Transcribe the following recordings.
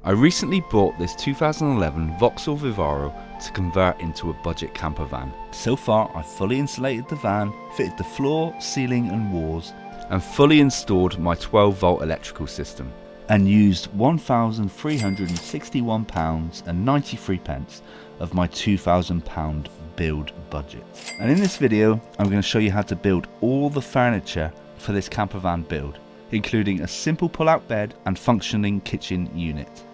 I recently bought this 2011 Vauxhall Vivaro to convert into a budget camper van. So far I've fully insulated the van, fitted the floor, ceiling and walls, and fully installed my 12 volt electrical system, and used £1,361.93 of my £2,000 build budget. And in this video I'm going to show you how to build all the furniture for this camper van build, including a simple pull-out bed and functioning kitchen unit.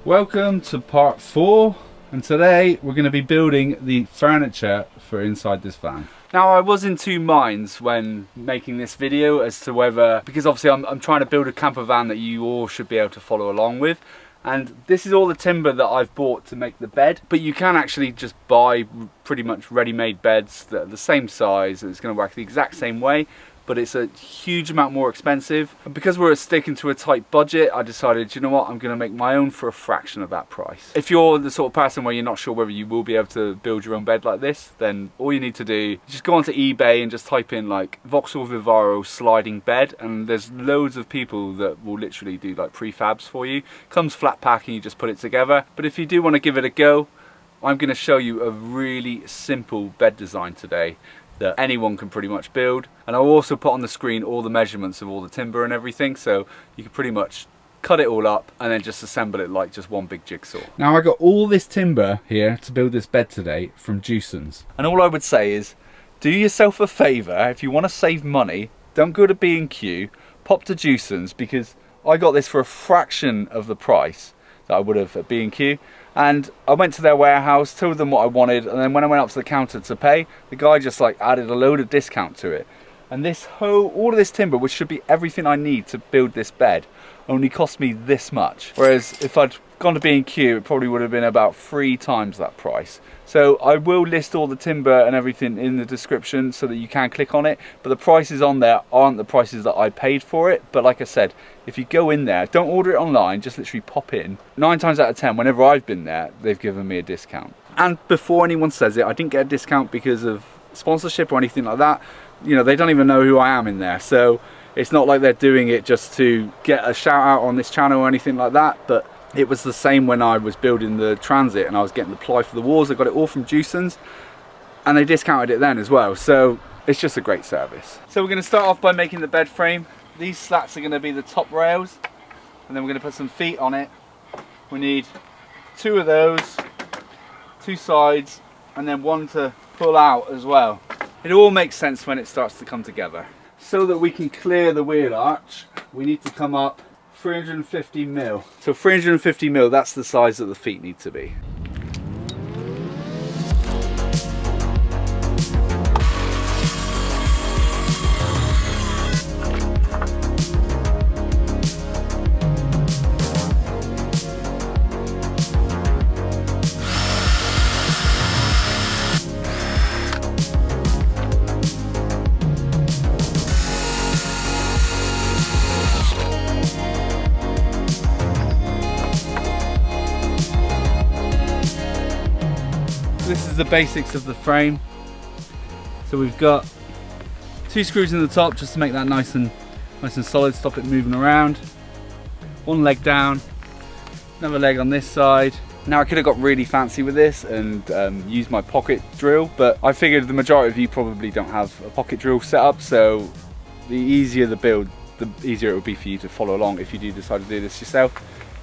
Welcome to part 4, and today we're going to be building the furniture for inside this van. Now, I was in two minds when making this video as to whether, because obviously I'm trying to build a camper van that you all should be able to follow along with, and this is all the timber that I've bought to make the bed, but you can actually just buy pretty much ready-made beds that are the same size and it's going to work the exact same way, but it's a huge amount more expensive. And because we're sticking to a tight budget, I decided, you know what, I'm going to make my own for a fraction of that price. If you're the sort of person where you're not sure whether you will be able to build your own bed like this, then all you need to do is just go onto eBay and just type in like Vauxhall Vivaro sliding bed, and there's loads of people that will literally do like prefabs for you. Comes flat pack and you just put it together. But if you do want to give it a go, I'm going to show you a really simple bed design today that anyone can pretty much build, and I'll also put on the screen all the measurements of all the timber and everything, so you can pretty much cut it all up and then just assemble it like just one big jigsaw. Now, I got all this timber here to build this bed today from Jewson's, and all I would say is do yourself a favour. If you want to save money, don't go to B&Q, pop to Jewson's, because I got this for a fraction of the price that I would have at B&Q. And I went to their warehouse, told them what I wanted, and then when I went up to the counter to pay, the guy just like added a load of discount to it. And this all of this timber, which should be everything I need to build this bed, only cost me this much. Whereas if I'd gone to B&Q, it probably would have been about 3 times that price. So I will list all the timber and everything in the description so that you can click on it, but the prices on there aren't the prices that I paid for it. But like I said, if you go in there, don't order it online, just literally pop in. 9 times out of 10, whenever I've been there, they've given me a discount. And before anyone says it, I didn't get a discount because of sponsorship or anything like that. You know, they don't even know who I am in there, so it's not like they're doing it just to get a shout out on this channel or anything like that. But it was the same when I was building the Transit and I was getting the ply for the walls. I got it all from Jewson's and they discounted it then as well, so it's just a great service. So we're going to start off by making the bed frame. These slats are going to be the top rails, and then we're going to put some feet on it. We need 2 of those, 2 sides, and then 1 to pull out as well. It all makes sense when it starts to come together. So that we can clear the wheel arch, we need to come up 350 mil. So 350 mil, that's the size that the feet need to be. This is the basics of the frame. So we've got 2 screws in the top just to make that nice and solid, stop it moving around. 1 leg down, another leg on this side. Now I could have got really fancy with this and used my pocket drill, but I figured the majority of you probably don't have a pocket drill set up, so the easier the build, the easier it will be for you to follow along if you do decide to do this yourself.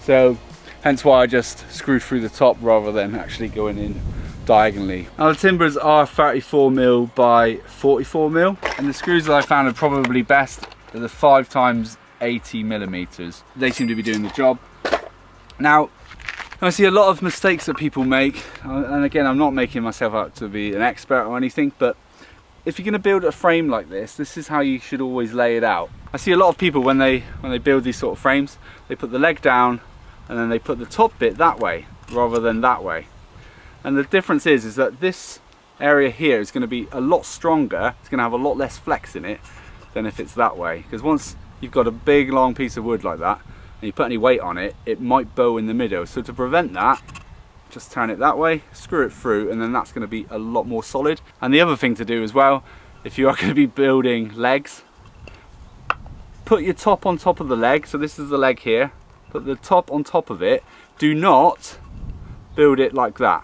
So hence why I just screwed through the top rather than actually going in diagonally. Now the timbers are 34 mil by 44 mil, and the screws that I found are probably best are the 5 times 80 millimeters. They seem to be doing the job. Now I see a lot of mistakes that people make, and again, I'm not making myself out to be an expert or anything, but if you're going to build a frame like this, this is how you should always lay it out. I see a lot of people when they build these sort of frames, they put the leg down and then they put the top bit that way rather than that way. And the difference is that this area here is going to be a lot stronger. It's going to have a lot less flex in it than if it's that way. Because once you've got a big long piece of wood like that and you put any weight on it, it might bow in the middle. So to prevent that, just turn it that way, screw it through, and then that's going to be a lot more solid. And the other thing to do as well, if you are going to be building legs, put your top on top of the leg. So this is the leg here. put the top on top of it. Do not build it like that,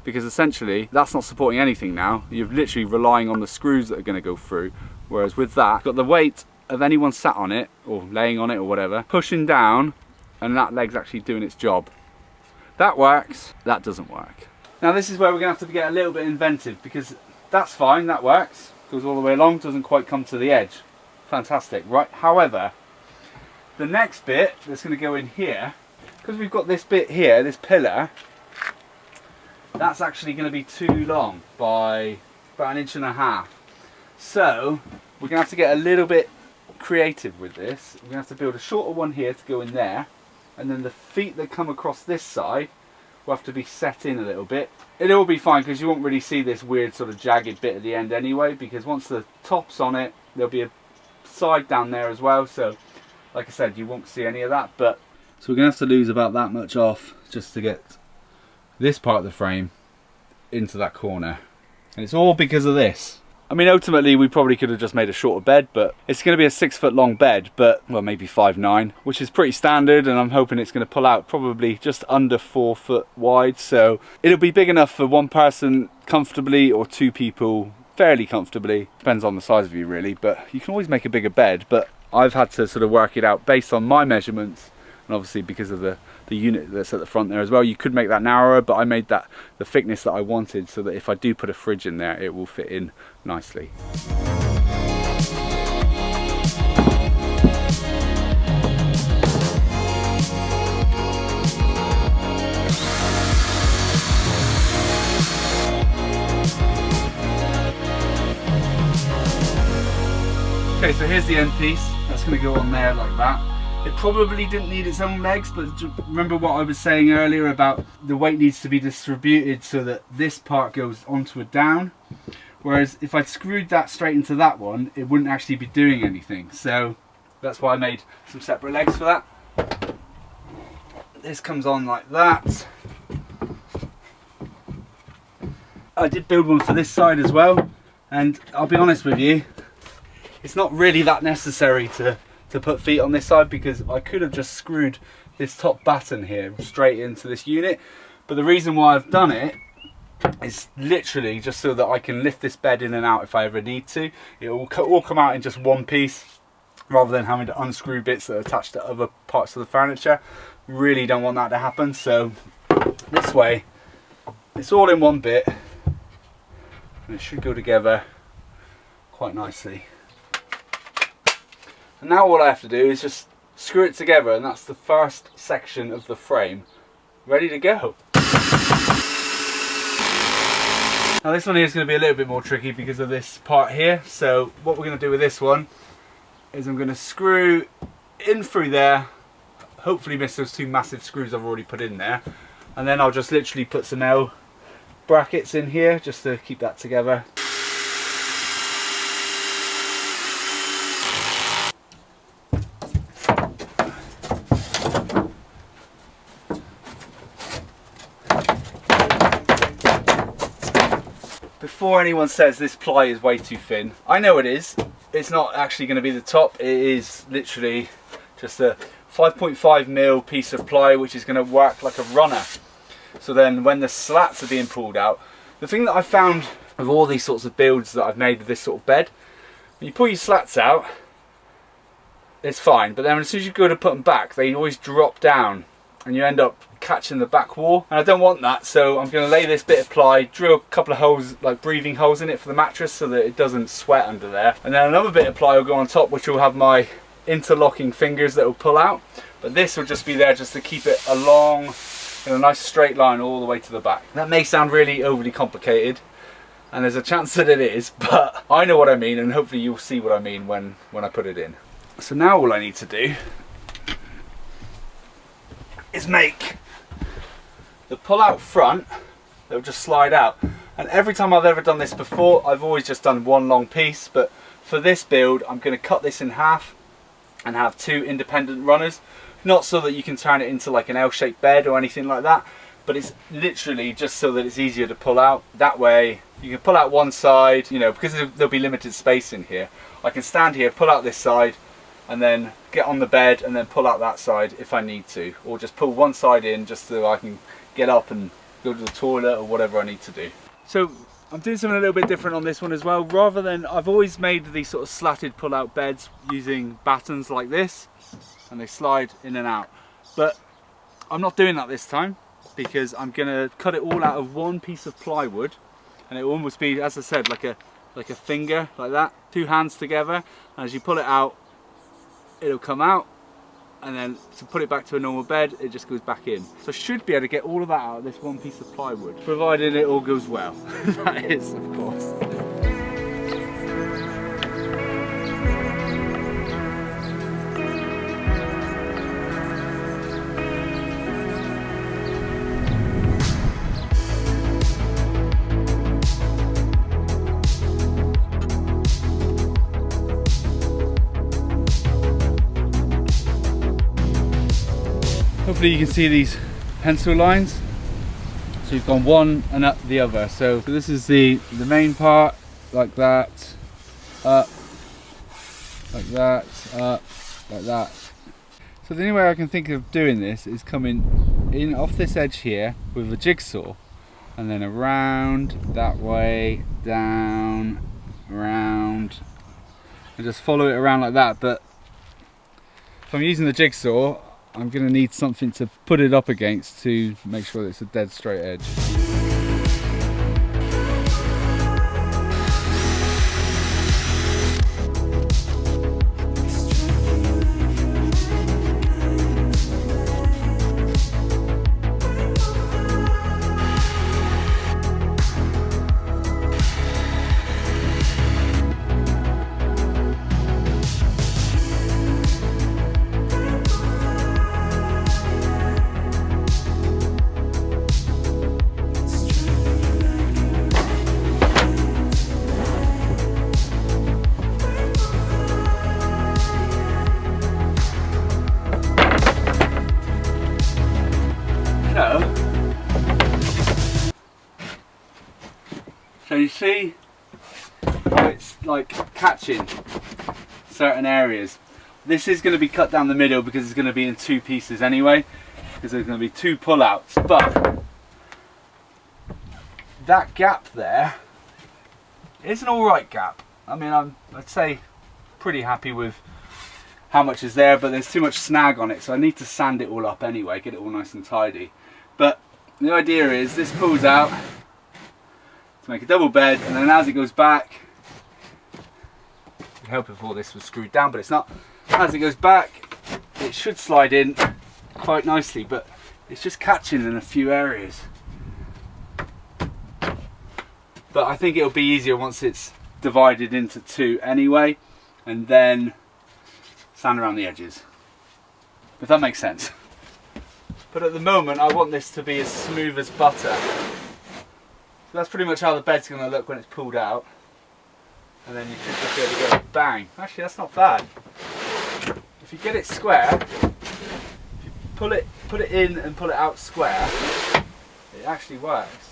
because essentially that's not supporting anything now. You're literally relying on the screws that are going to go through, whereas with that, you've got the weight of anyone sat on it or laying on it or whatever pushing down, and that leg's actually doing its job. That works, that doesn't work. Now this is where we're going to have to get a little bit inventive, because that's fine, that works, goes all the way along, doesn't quite come to the edge. Fantastic, right? However, the next bit that's going to go in here, because we've got this bit here, this pillar, that's actually going to be too long by about 1.5 inches. So we're going to have to get a little bit creative with this. We're going to have to build a shorter one here to go in there, and then the feet that come across this side will have to be set in a little bit. It'll all be fine because you won't really see this weird sort of jagged bit at the end anyway, because once the top's on it, there'll be a side down there as well, so like I said, you won't see any of that. But so we're gonna have to lose about that much off just to get this part of the frame into that corner, and it's all because of this. I mean, ultimately we probably could have just made a shorter bed, but it's going to be a 6 foot long bed, but well, maybe 5'9", which is pretty standard, and I'm hoping it's going to pull out probably just under 4 foot wide, so it'll be big enough for one person comfortably or 2 people fairly comfortably. Depends on the size of you really, but you can always make a bigger bed. But I've had to sort of work it out based on my measurements, and obviously because of the unit that's at the front there as well. You could make that narrower, but I made that the thickness that I wanted, so that if I do put a fridge in there, it will fit in nicely. Okay, so here's the end piece. That's going to go on there like that. It probably didn't need its own legs, but remember what I was saying earlier about the weight needs to be distributed so that this part goes onto a down. Whereas if I'd screwed that straight into that one, it wouldn't actually be doing anything. So that's why I made some separate legs for that. This comes on like that. I did build one for this side as well, and I'll be honest with you, it's not really that necessary to put feet on this side, because I could have just screwed this top batten here straight into this unit. But the reason why I've done it is literally just so that I can lift this bed in and out if I ever need to. It will all come out in just one piece, rather than having to unscrew bits that are attached to other parts of the furniture. Really don't want that to happen, so this way it's all in one bit and it should go together quite nicely. And now all I have to do is just screw it together, and that's the first section of the frame ready to go. Now this one here is going to be a little bit more tricky because of this part here. So what we're going to do with this one is I'm going to screw in through there, hopefully miss those 2 massive screws I've already put in there, and then I'll just literally put some L brackets in here just to keep that together. Before anyone says this ply is way too thin, I know it is. It's not actually going to be the top. It is literally just a 5.5mm piece of ply, which is going to work like a runner. So then when the slats are being pulled out, the thing that I found with all these sorts of builds that I've made with this sort of bed, when you pull your slats out, it's fine, but then as soon as you go to put them back, they always drop down and you end up catching the back wall, and I don't want that. So I'm going to lay this bit of ply, drill a couple of holes, like breathing holes in it for the mattress so that it doesn't sweat under there, and then another bit of ply will go on top, which will have my interlocking fingers that will pull out, but this will just be there just to keep it along in a nice straight line all the way to the back. That may sound really overly complicated, and there's a chance that it is, but I know what I mean, and hopefully you'll see what I mean when I put it in. So now all I need to do is make the pull out front that will just slide out. And every time I've ever done this before, I've always just done one long piece, but for this build I'm going to cut this in half and have 2 independent runners, not so that you can turn it into like an L-shaped bed or anything like that, but it's literally just so that it's easier to pull out. That way you can pull out one side, you know, because there'll be limited space in here. I can stand here, pull out this side, and then get on the bed and then pull out that side if I need to, or just pull one side in just so I can get up and go to the toilet or whatever I need to do. So I'm doing something a little bit different on this one as well. Rather than, I've always made these sort of slatted pull out beds using battens like this, and they slide in and out, but I'm not doing that this time because I'm gonna cut it all out of one piece of plywood, and it will almost be, as I said, like a finger, like that, two hands together, and as you pull it out, it'll come out, and then to put it back to a normal bed, it just goes back in. So I should be able to get all of that out of this one piece of plywood, provided it all goes well. That is, of course. Hopefully you can see these pencil lines. So we've gone one and up the other. So this is the main part, like that, up, like that, up, like that. So the only way I can think of doing this is coming in off this edge here with a jigsaw, and then around that way, down, around, and just follow it around like that. But if I'm using the jigsaw, I'm going to need something to put it up against to make sure that it's a dead straight edge. So you see how it's like catching certain areas. This is going to be cut down the middle because it's going to be in two pieces anyway, because there's going to be two pull-outs. But that gap there is an alright gap. I mean, I'd say pretty happy with how much is there, but there's too much snag on it, so I need to sand it all up anyway, get it all nice and tidy. But the idea is this pulls out to make a double bed, and then as it goes back, it'd help if all this was screwed down, but it's not. As it goes back, it should slide in quite nicely, but it's just catching in a few areas. But I think it'll be easier once it's divided into two anyway, and then sand around the edges, if that makes sense. But at the moment I want this to be as smooth as butter. So that's pretty much how the bed's going to look when it's pulled out. And then you should just be able to go bang. Actually, that's not bad. If you get it square, if you put it in and pull it out square, it actually works.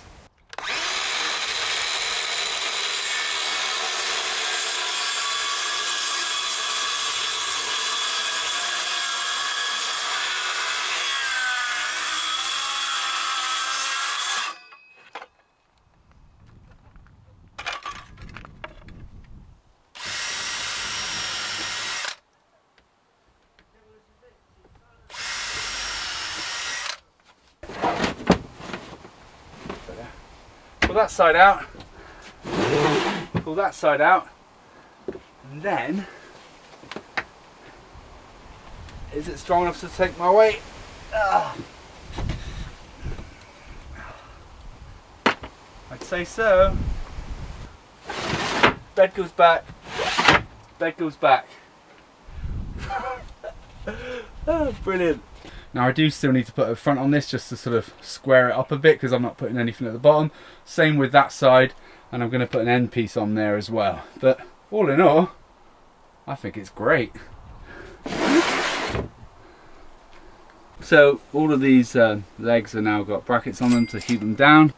Pull that side out, pull that side out, and then, is it strong enough to take my weight? I'd say so. Bed goes back, bed goes back. Oh, brilliant. Now I do still need to put a front on this just to sort of square it up a bit, because I'm not putting anything at the bottom. Same with that side, and I'm going to put an end piece on there as well. But all in all, I think it's great. So all of these legs are now got brackets on them to keep them down.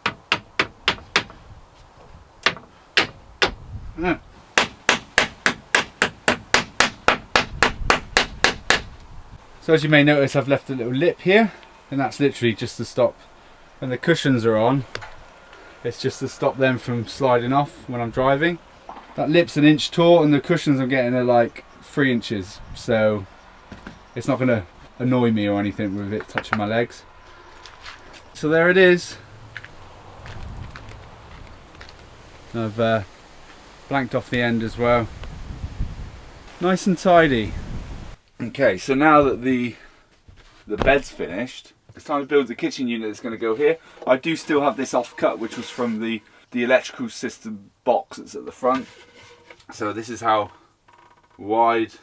So as you may notice, I've left a little lip here, and that's literally just to stop when the cushions are on. It's just to stop them from sliding off when I'm driving. That lip's 1 inch tall, and the cushions I'm getting are like 3 inches, so it's not going to annoy me or anything with it touching my legs. So there it is. I've blanked off the end as well. Nice and tidy. Okay, so now that the bed's finished, it's time to build the kitchen unit that's going to go here. I do still have this off-cut, which was from the electrical system box that's at the front. So this is how wide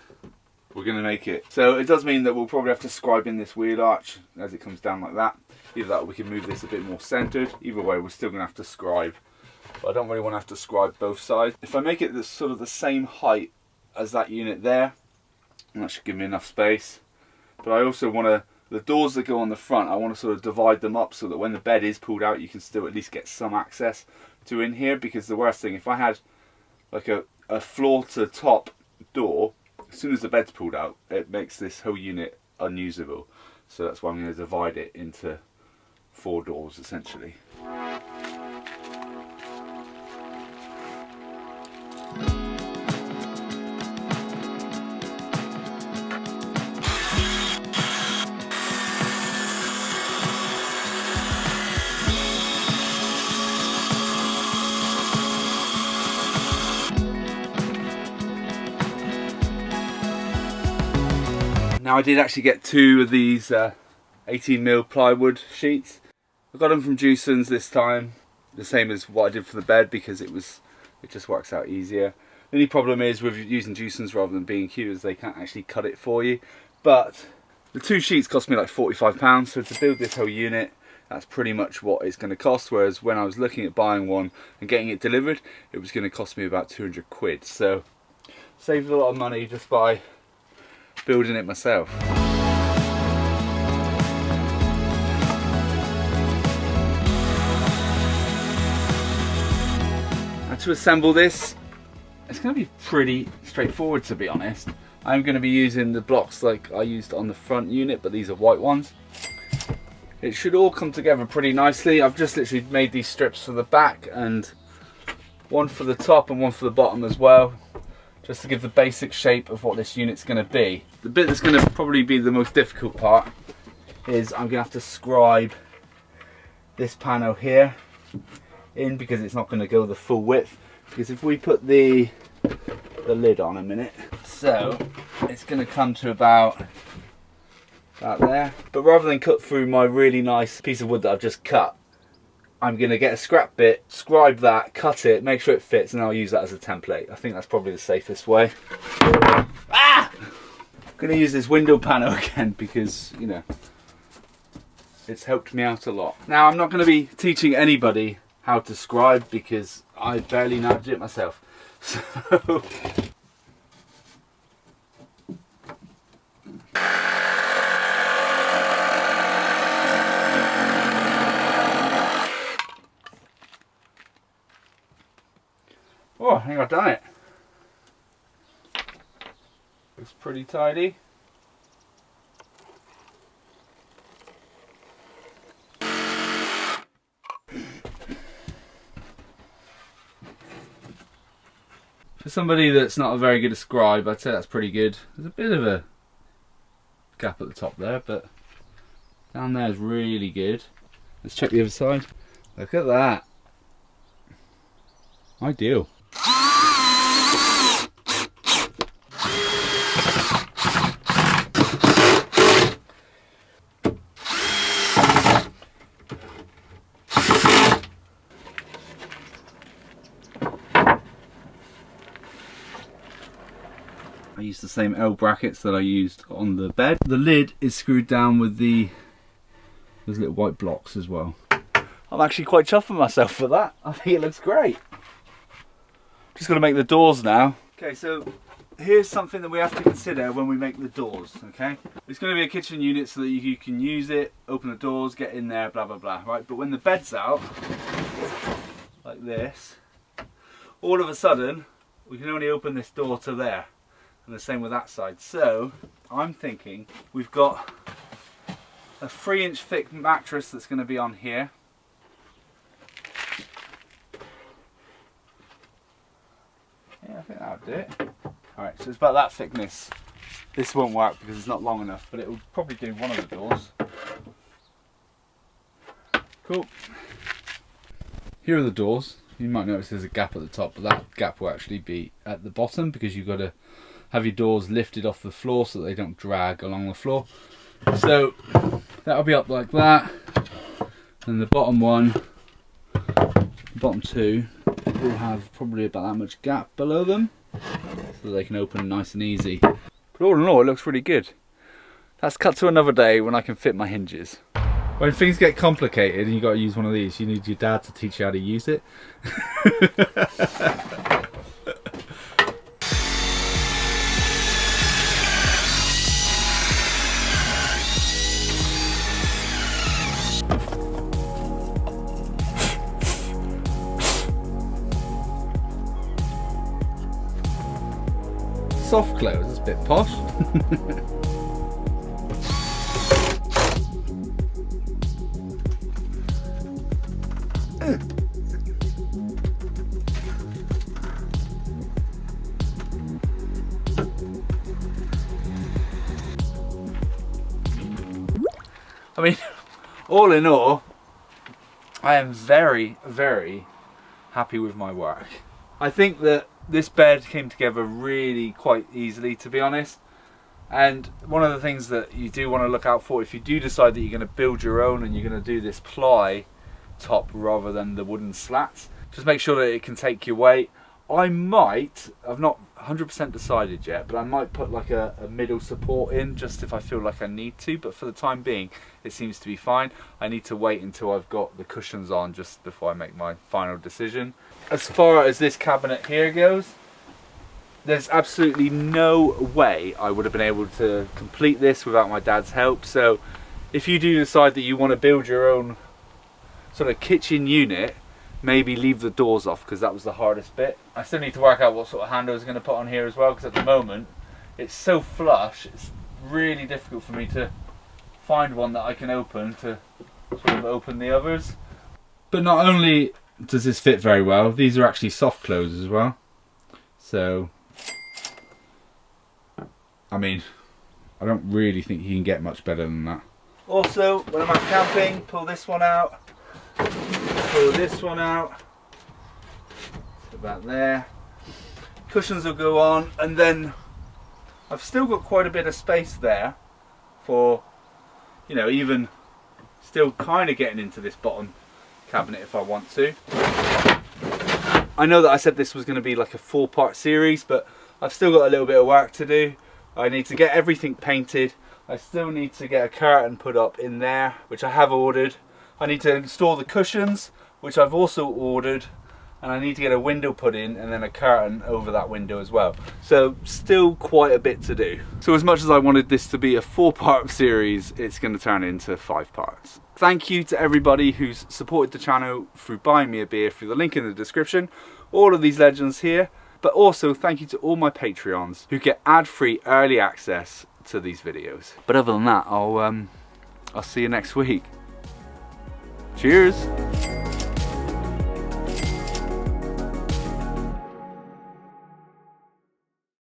we're going to make it. So it does mean that we'll probably have to scribe in this wheel arch as it comes down like that. Either that or we can move this a bit more centered. Either way, we're still going to have to scribe. But I don't really want to have to scribe both sides. If I make it sort of the same height as that unit there, that should give me enough space. But I also want to, the doors that go on the front, I want to sort of divide them up so that when the bed is pulled out, you can still at least get some access to in here. Because the worst thing, if I had like a floor to top door, as soon as the bed's pulled out, it makes this whole unit unusable. So that's why I'm going to divide it into 4 doors essentially. Now I did actually get 2 of these 18mm plywood sheets. I got them from Jewson's this time, the same as what I did for the bed, because it just works out easier. The only problem is with using Jewson's rather than B&Q is they can't actually cut it for you. But the 2 sheets cost me like £45, so to build this whole unit, that's pretty much what it's going to cost. Whereas when I was looking at buying one and getting it delivered, it was going to cost me about 200 quid. So saved a lot of money just by building it myself. And to assemble this, it's going to be pretty straightforward, to be honest. I'm going to be using the blocks like I used on the front unit, but these are white ones. It should all come together pretty nicely. I've just literally made these strips for the back and one for the top and one for the bottom as well, just to give the basic shape of what this unit's going to be. The bit that's going to probably be the most difficult part is I'm going to have to scribe this panel here in, because it's not going to go the full width. Because if we put the lid on a minute, so it's going to come to about there. But rather than cut through my really nice piece of wood that I've just cut, I'm going to get a scrap bit, scribe that, cut it, make sure it fits, and I'll use that as a template. I think that's probably the safest way. Ah! I'm going to use this window panel again because, you know, it's helped me out a lot. Now, I'm not going to be teaching anybody how to scribe because I barely know how to do it myself. So oh, I think I've done it. Looks pretty tidy. For somebody that's not a very good scribe, I'd say that's pretty good. There's a bit of a gap at the top there, but down there is really good. Let's check the other side. Look at that. Ideal. I used the same L brackets that I used on the bed. The lid is screwed down with those little white blocks as well. I'm actually quite chuffed with myself for that. I think it looks great. Just got to make the doors now. Okay, so here's something that we have to consider when we make the doors, okay? It's going to be a kitchen unit so that you can use it, open the doors, get in there, blah, blah, blah, right? But when the bed's out, like this, all of a sudden, we can only open this door to there. and the same with that side. So I'm thinking we've got a 3-inch thick mattress that's going to be on here. Yeah, I think that'll do it. Alright, so it's about that thickness. This won't work because it's not long enough, but it will probably do one of the doors. Cool. Here are the doors. You might notice there's a gap at the top, but that gap will actually be at the bottom because you've got to have your doors lifted off the floor so that they don't drag along the floor. So that'll be up like that, and the bottom one, bottom two, will have probably about that much gap below them so they can open nice and easy. But all in all, it looks really good. That's cut to another day when I can fit my hinges. When things get complicated and you've got to use one of these, you need your dad to teach you how to use it. Soft close, it's a bit posh. I mean, all in all, I am very, very happy with my work. I think that this bed came together really quite easily, to be honest. And one of the things that you do want to look out for if you do decide that you're going to build your own and you're going to do this ply top rather than the wooden slats, just make sure that it can take your weight. I've not 100% decided yet, but I might put like a middle support in just if I feel like I need to, but for the time being it seems to be fine. I need to wait until I've got the cushions on just before I make my final decision. As far as this cabinet here goes, there's absolutely no way I would have been able to complete this without my dad's help. So if you do decide that you want to build your own sort of kitchen unit, maybe leave the doors off because that was the hardest bit. I still need to work out what sort of handle I was going to put on here as well, because at the moment it's so flush, it's really difficult for me to find one that I can open to sort of open the others. But not only does this fit very well, these are actually soft closes as well. So, I mean, I don't really think you can get much better than that. Also, when I'm out camping, pull this one out. Pull this one out, about there. Cushions will go on, and then I've still got quite a bit of space there for, you know, even still kind of getting into this bottom cabinet if I want to. I know that I said this was going to be like a 4-part series, but I've still got a little bit of work to do. I need to get everything painted. I still need to get a curtain put up in there, which I have ordered. I need to install the cushions, which I've also ordered, and I need to get a window put in and then a curtain over that window as well. So still quite a bit to do. So as much as I wanted this to be a 4-part series, it's going to turn into 5 parts. Thank you to everybody who's supported the channel through buying me a beer through the link in the description. All of these legends here. But also thank you to all my Patreons who get ad-free early access to these videos. But other than that, I'll see you next week. Cheers!